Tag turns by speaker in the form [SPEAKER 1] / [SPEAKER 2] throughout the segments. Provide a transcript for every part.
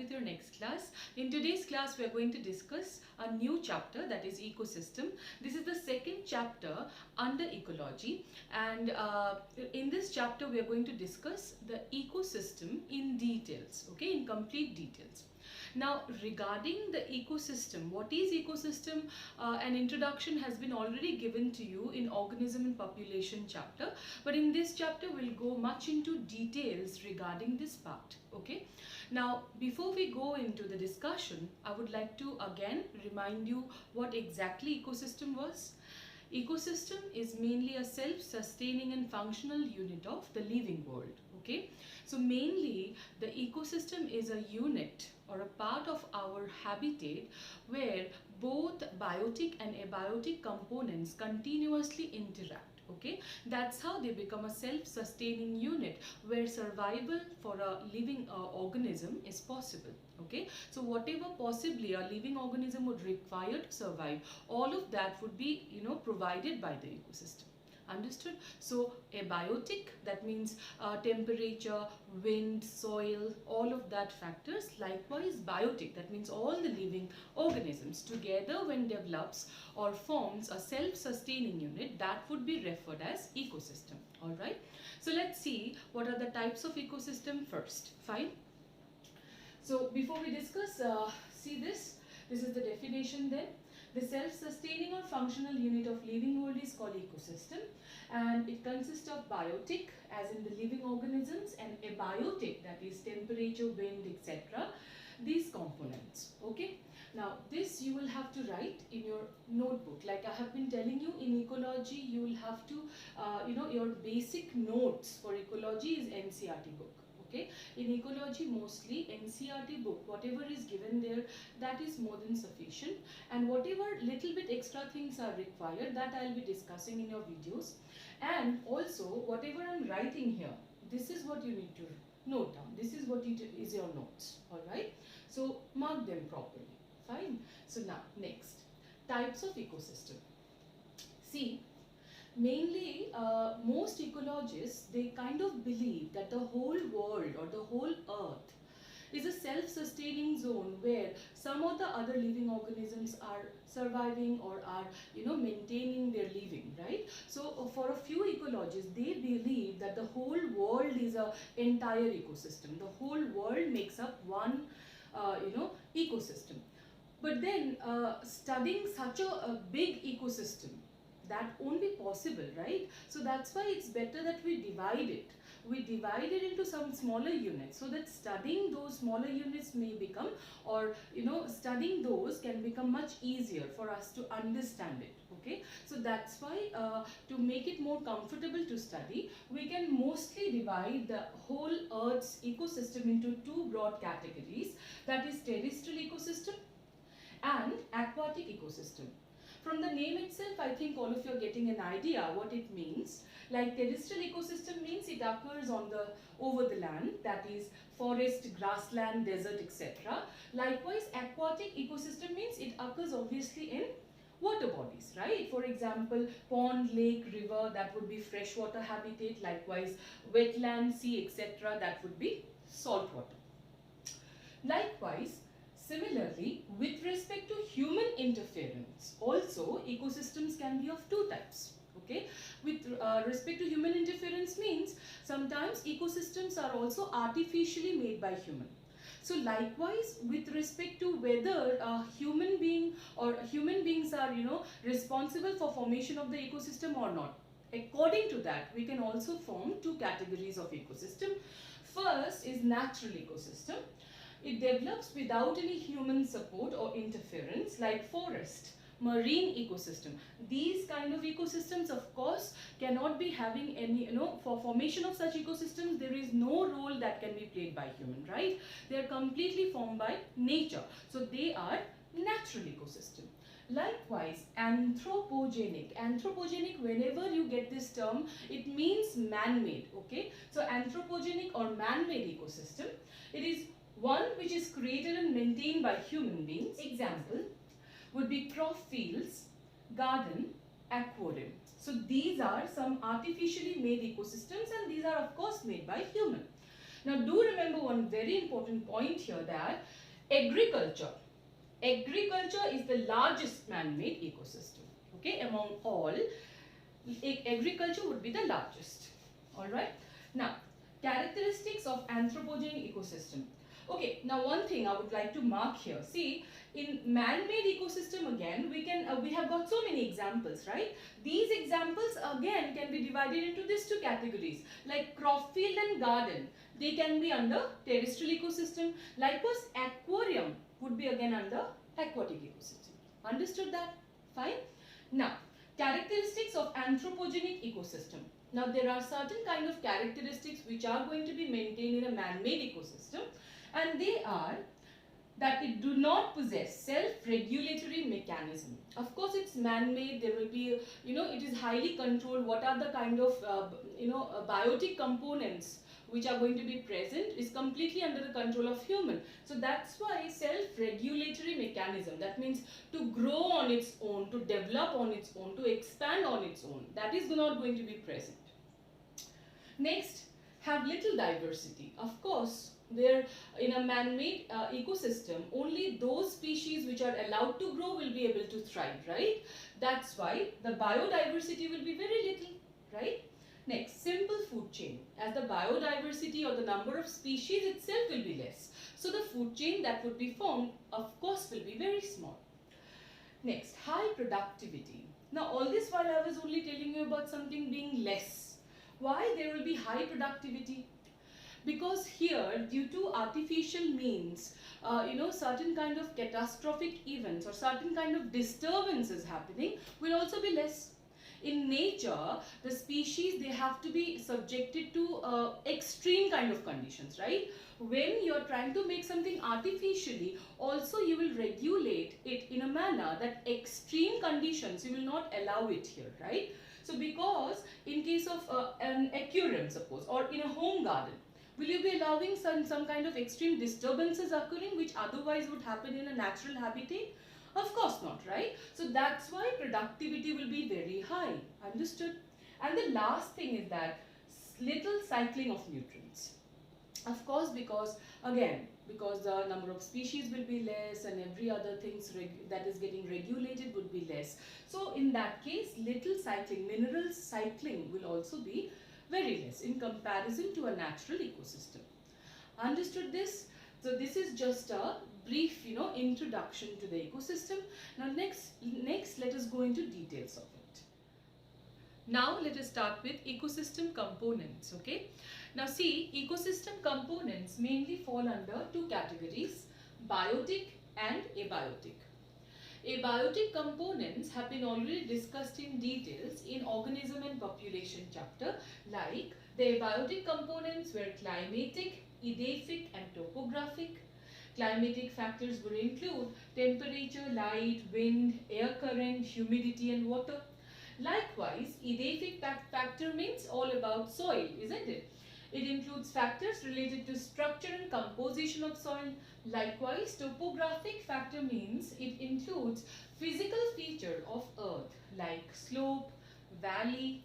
[SPEAKER 1] with your next class. In today's class, we are going to discuss a new chapter, that is ecosystem. This is the second chapter under ecology, and in this chapter we are going to discuss the ecosystem in details, okay, in complete details. Now, regarding the ecosystem, what is ecosystem? An introduction has been already given to you in organism and population chapter, but in this chapter we'll go much into details regarding this part, okay. Now, before we go into the discussion, I would like to again remind you what exactly ecosystem was. Ecosystem is mainly a self-sustaining and functional unit of the living world, okay. So mainly the ecosystem is a unit or a part of our habitat where both biotic and abiotic components continuously interact, okay. That's how they become a self-sustaining unit where survival for a living organism is possible, okay. So whatever possibly a living organism would require to survive, all of that would be provided by the ecosystem. Understood? So abiotic, that means temperature, wind, soil, all of that factors. Likewise biotic, that means all the living organisms together when develops or forms a self-sustaining unit, that would be referred as ecosystem. Alright, so let's see what are the types of ecosystem first. Fine. So before we discuss, see this is the definition then. The self-sustaining or functional unit of living world is called ecosystem, and it consists of biotic as in the living organisms and abiotic, that is temperature, wind, etc. These components, okay. Now this you will have to write in your notebook. Like I have been telling you, in ecology you will have to your basic notes for ecology is NCERT book. Okay, in ecology mostly NCERT book, whatever is given there, that is more than sufficient, and whatever little bit extra things are required, that I will be discussing in your videos. And also whatever I am writing here, this is what you need to note down. This is what is your notes. Alright, so mark them properly. Fine. So now next, types of ecosystem. See, mainly most ecologists, they kind of believe that the whole world or the whole earth is a self-sustaining zone where some of the other living organisms are surviving or are maintaining their living, right? So for a few ecologists, they believe that the whole world is a entire ecosystem. The whole world makes up one ecosystem. But then studying such a big ecosystem, that won't be possible, right? So that's why it's better that we divide it. We divide it into some smaller units so that studying those smaller units may become, or studying those can become much easier for us to understand it, okay? So that's why to make it more comfortable to study, we can mostly divide the whole Earth's ecosystem into two broad categories, that is terrestrial ecosystem and aquatic ecosystem. From the name itself, I think all of you are getting an idea what it means. Like terrestrial ecosystem means it occurs over the land, that is forest, grassland, desert, etc. Likewise, aquatic ecosystem means it occurs obviously in water bodies, right? For example, pond, lake, river, that would be freshwater habitat. Likewise, wetland, sea, etc. that would be salt water. Likewise, similarly, with respect to human interference, also ecosystems can be of two types. Okay, with respect to human interference means sometimes ecosystems are also artificially made by human. So likewise, with respect to whether a human being or human beings are responsible for formation of the ecosystem or not, according to that we can also form two categories of ecosystem. First is natural ecosystem. It develops without any human support or interference, like forest, marine ecosystem. These kind of ecosystems, of course, cannot be having any, for formation of such ecosystems, there is no role that can be played by human, right? They are completely formed by nature. So they are natural ecosystem. Likewise, anthropogenic. Anthropogenic, whenever you get this term, it means man-made, okay? So anthropogenic or man-made ecosystem, it is one which is created and maintained by human beings. Example would be crop fields, garden, aquarium. So these are some artificially made ecosystems, and these are of course made by human. Now do remember one very important point here, that agriculture is the largest man-made ecosystem. Okay, among all, agriculture would be the largest. Alright. Now, characteristics of anthropogenic ecosystem. Okay, now one thing I would like to mark here. See, in man-made ecosystem again, we have got so many examples, right? These examples again can be divided into these two categories, like crop field and garden. They can be under terrestrial ecosystem. Likewise, aquarium would be again under aquatic ecosystem. Understood that? Fine. Now, characteristics of anthropogenic ecosystem. Now, there are certain kind of characteristics which are going to be maintained in a man-made ecosystem, and they are that it do not possess self-regulatory mechanism. Of course, it's man-made. There will be, it is highly controlled. What are the kind of, biotic components which are going to be present is completely under the control of human. So that's why self-regulatory mechanism, that means to grow on its own, to develop on its own, to expand on its own, that is not going to be present. Next, have little diversity. Of course, there in a man-made ecosystem, only those species which are allowed to grow will be able to thrive, right? That's why the biodiversity will be very little, right? Next, simple food chain. As the biodiversity or the number of species itself will be less, so the food chain that would be formed, of course, will be very small. Next, high productivity. Now, all this while I was only telling you about something being less. Why there will be high productivity? Because here, due to artificial means, certain kind of catastrophic events or certain kind of disturbances happening will also be less. In nature, the species, they have to be subjected to extreme kind of conditions, right? When you are trying to make something artificially, also you will regulate it in a manner that extreme conditions, you will not allow it here, right? So because in case of an aquarium, suppose, or in a home garden, will you be allowing some kind of extreme disturbances occurring which otherwise would happen in a natural habitat? Of course not, right? So that's why productivity will be very high. Understood? And the last thing is that little cycling of nutrients. Of course, because the number of species will be less and every other things that is getting regulated would be less. So in that case, little cycling, mineral cycling will also be very less in comparison to a natural ecosystem. Understood this? So this is just a brief, introduction to the ecosystem. Now next let us go into details of it. Now let us start with ecosystem components, okay? Now see, ecosystem components mainly fall under two categories, biotic and abiotic. Abiotic components have been already discussed in details in organism and population chapter, like the abiotic components were climatic, edaphic and topographic. Climatic factors would include temperature, light, wind, air current, humidity and water. Likewise, edaphic factor means all about soil, isn't it? It includes factors related to structure and composition of soil. Likewise, topographic factor means it includes physical feature of earth like slope, valley,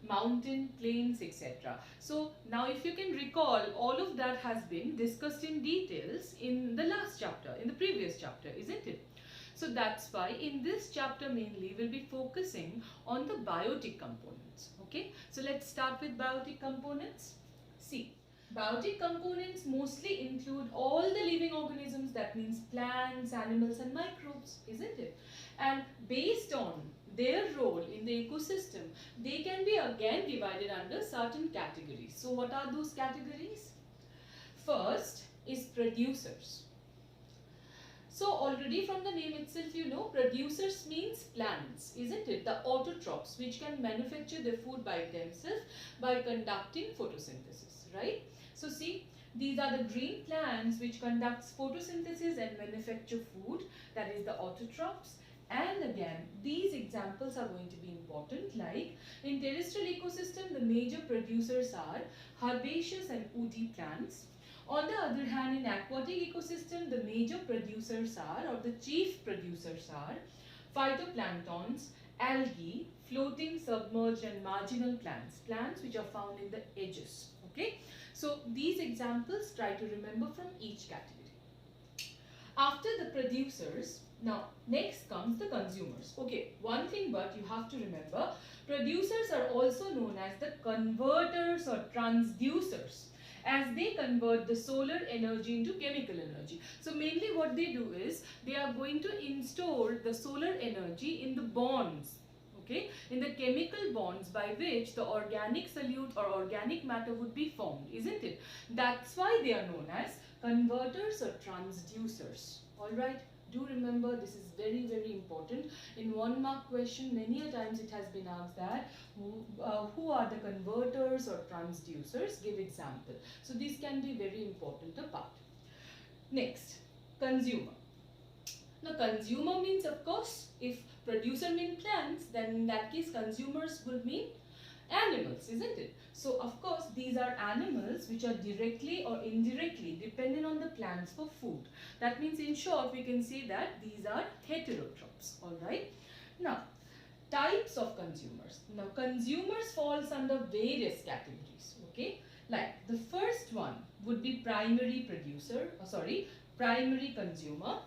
[SPEAKER 1] mountain, plains, etc. So now if you can recall, all of that has been discussed in details in the last chapter, in the previous chapter, isn't it? So that's why in this chapter mainly we'll be focusing on the biotic components. Okay, so let's start with biotic components. See, biotic components mostly include all the living organisms, that means plants, animals and microbes, isn't it? And based on their role in the ecosystem, they can be again divided under certain categories. So what are those categories? First is producers. So already from the name itself, producers means plants, isn't it? The autotrophs, which can manufacture their food by themselves by conducting photosynthesis, right? So see, these are the green plants which conducts photosynthesis and manufacture food, that is the autotrophs. And again, these examples are going to be important, like in terrestrial ecosystem, the major producers are herbaceous and woody plants. On the other hand, in aquatic ecosystem, the major producers are, or the chief producers are, phytoplanktons, algae, floating, submerged and marginal plants, plants which are found in the edges. Okay. So these examples try to remember from each category. After the producers, now next comes the consumers. Okay, one thing but you have to remember, producers are also known as the converters or transducers, as they convert the solar energy into chemical energy. So mainly what they do is they are going to install the solar energy in the bonds, okay, in the chemical bonds by which the organic solute or organic matter would be formed, isn't it? That's why they are known as converters or transducers. Alright, do remember, this is very, very important. In 1 mark question, many a times it has been asked that who are the converters or transducers? Give example. So this can be very important a part. Next, consumer. Now consumer means, of course, if producer means plants, then in that case consumers will mean animals, isn't it? So of course these are animals which are directly or indirectly dependent on the plants for food. That means in short we can say that these are heterotrophs. Alright. Now types of consumers. Now consumers falls under various categories. Okay. Like the first one would be primary consumer.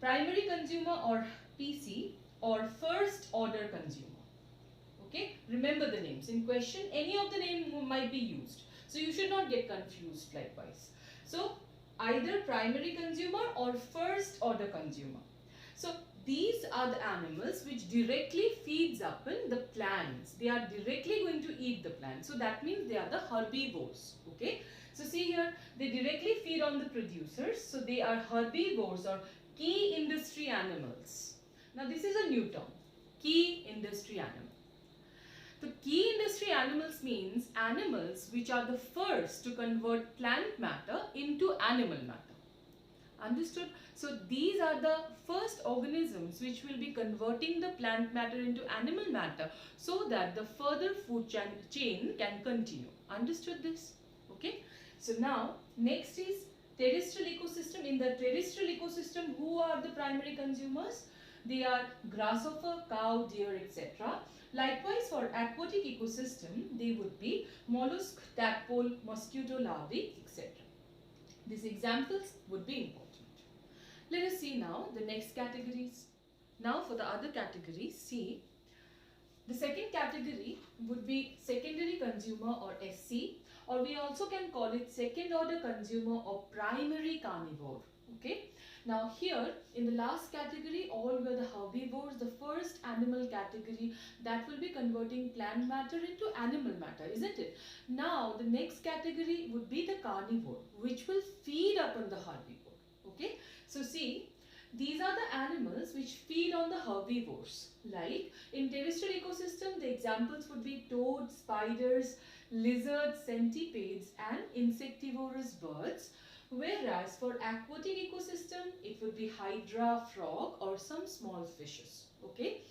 [SPEAKER 1] Primary consumer or PC or first order consumer. Okay, remember the names. In question, any of the name might be used. So you should not get confused likewise. So either primary consumer or first order consumer. So these are the animals which directly feeds upon the plants. They are directly going to eat the plants. So that means they are the herbivores. Okay. So see here, they directly feed on the producers. So they are herbivores or key industry animals. Now this is a new term. Key industry animal. The key industry animals means animals which are the first to convert plant matter into animal matter. Understood? So these are the first organisms which will be converting the plant matter into animal matter so that the further food chain can continue. Understood this? Okay. So now next is terrestrial ecosystem. In the terrestrial ecosystem, who are the primary consumers? They are grasshopper, cow, deer, etc. Likewise, for aquatic ecosystem, they would be mollusk, tadpole, mosquito larvae, etc. These examples would be important. Let us see now the next categories. Now for the other categories, see, the second category would be secondary consumer or SC, or we also can call it second order consumer or primary carnivore. Okay. Now here in the last category all were the herbivores, the first animal category that will be converting plant matter into animal matter, isn't it? Now the next category would be the carnivore, which will feed upon the herbivore. Okay. So see, these are the animals which feed on the herbivores. Like in terrestrial ecosystem, the examples would be toads, spiders, lizards, centipedes and insectivorous birds. Whereas for aquatic ecosystem, it would be hydra, frog or some small fishes. Okay.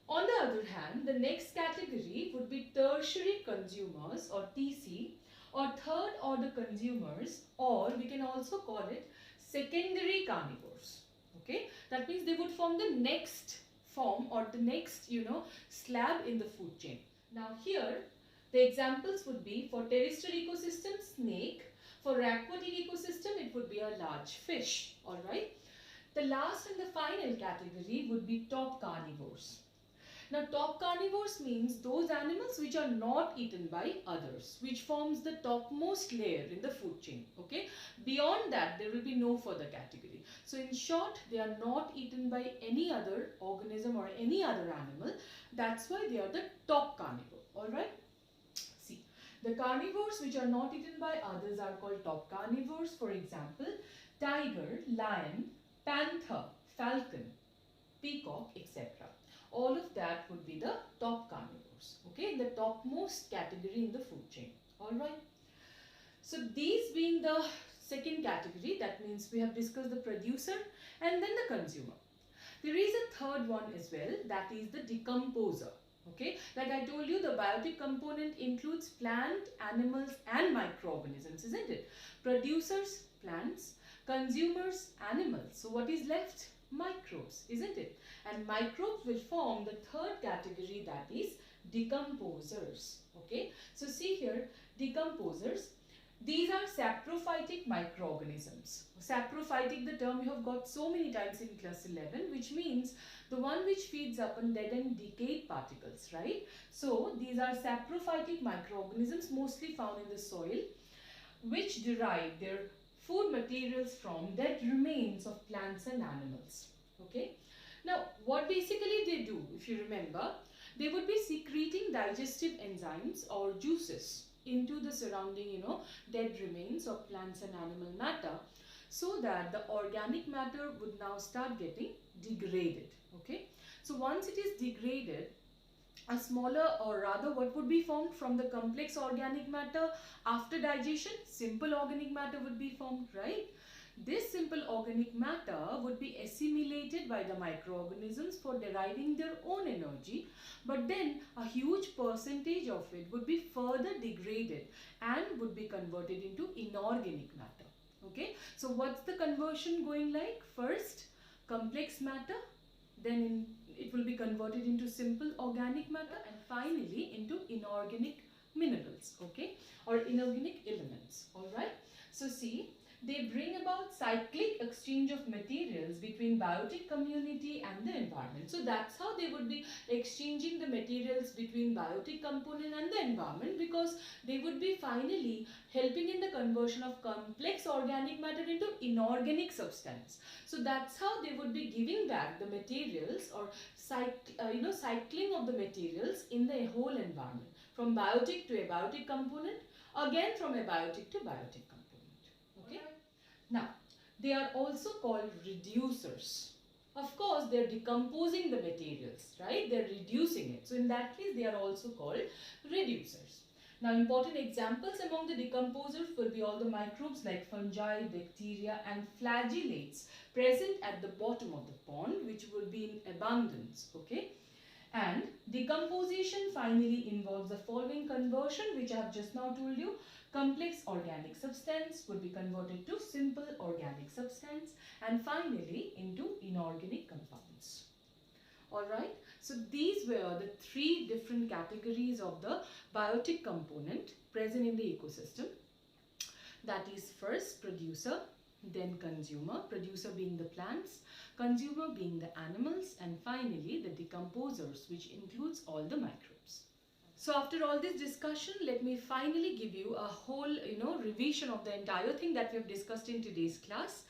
[SPEAKER 1] On the other hand, the next category would be tertiary consumers or TC or third order consumers, or we can also call it secondary carnivores. Okay. That means they would form the next form or the next, slab in the food chain. Now here, the examples would be for terrestrial ecosystem, snake. For aquatic ecosystem, it would be a large fish. Alright. The last and the final category would be top carnivores. Now top carnivores means those animals which are not eaten by others, which forms the topmost layer in the food chain. Okay. Beyond that, there will be no further category. So in short, they are not eaten by any other organism or any other animal. That's why they are the top carnivore. Alright. The carnivores which are not eaten by others are called top carnivores. For example, tiger, lion, panther, falcon, peacock, etc. All of that would be the top carnivores. Okay, the topmost category in the food chain. Alright. So these being the second category, that means we have discussed the producer and then the consumer. There is a third one as well, that is the decomposer. Okay, like I told you, the biotic component includes plant, animals and microorganisms, isn't it? Producers, plants, consumers, animals. So what is left? Microbes, isn't it? And microbes will form the third category, that is decomposers. Okay, so see here, decomposers. These are saprophytic microorganisms. Saprophytic, the term you have got so many times in class 11, which means the one which feeds upon dead and decayed particles, right? So these are saprophytic microorganisms mostly found in the soil, which derive their food materials from dead remains of plants and animals. Okay. Now, what basically they do, if you remember, they would be secreting digestive enzymes or juices into the surrounding, dead remains of plants and animal matter, so that the organic matter would now start getting degraded. Okay. So once it is degraded, a smaller, or rather what would be formed from the complex organic matter after digestion? Simple organic matter would be formed, right? This simple organic matter would be assimilated by the microorganisms for deriving their own energy, but then a huge percentage of it would be further degraded and would be converted into inorganic matter. Okay, so what's the conversion going like? First, complex matter, then it will be converted into simple organic matter, and finally into inorganic minerals, okay, or inorganic elements. All right, so see, they bring about cyclic exchange of materials between biotic community and the environment. So that's how they would be exchanging the materials between biotic component and the environment, because they would be finally helping in the conversion of complex organic matter into inorganic substance. So that's how they would be giving back the materials, or cycling of the materials in the whole environment, from biotic to abiotic component, again from abiotic to biotic component. Okay. Now, they are also called reducers. Of course, they are decomposing the materials, right? They are reducing it. So, in that case, they are also called reducers. Now, important examples among the decomposers will be all the microbes like fungi, bacteria and flagellates present at the bottom of the pond, which will be in abundance, okay? And decomposition finally involves the following conversion, which I have just now told you. Complex organic substance would be converted to simple organic substance, and finally into inorganic compounds. Alright, so these were the three different categories of the biotic component present in the ecosystem. That is, first producer, then consumer, producer being the plants, consumer being the animals, and finally the decomposers, which includes all the microbes. So after all this discussion, let me finally give you a whole, revision of the entire thing that we have discussed in today's class.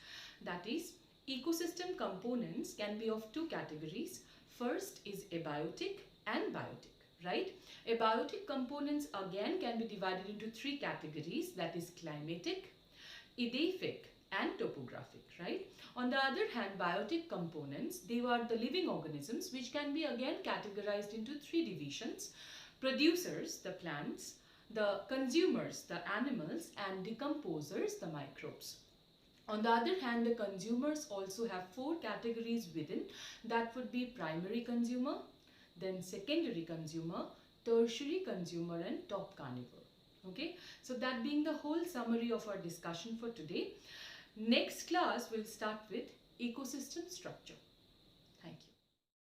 [SPEAKER 1] That is, ecosystem components can be of two categories. First is abiotic and biotic, right? Abiotic components again can be divided into three categories, that is climatic, edaphic and topographic, right? On the other hand, biotic components, they are the living organisms which can be again categorized into three divisions. Producers, the plants, the consumers, the animals, and decomposers, the microbes. On the other hand, the consumers also have four categories within. That would be primary consumer, then secondary consumer, tertiary consumer, and top carnivore. Okay, so that being the whole summary of our discussion for today. Next class will start with ecosystem structure.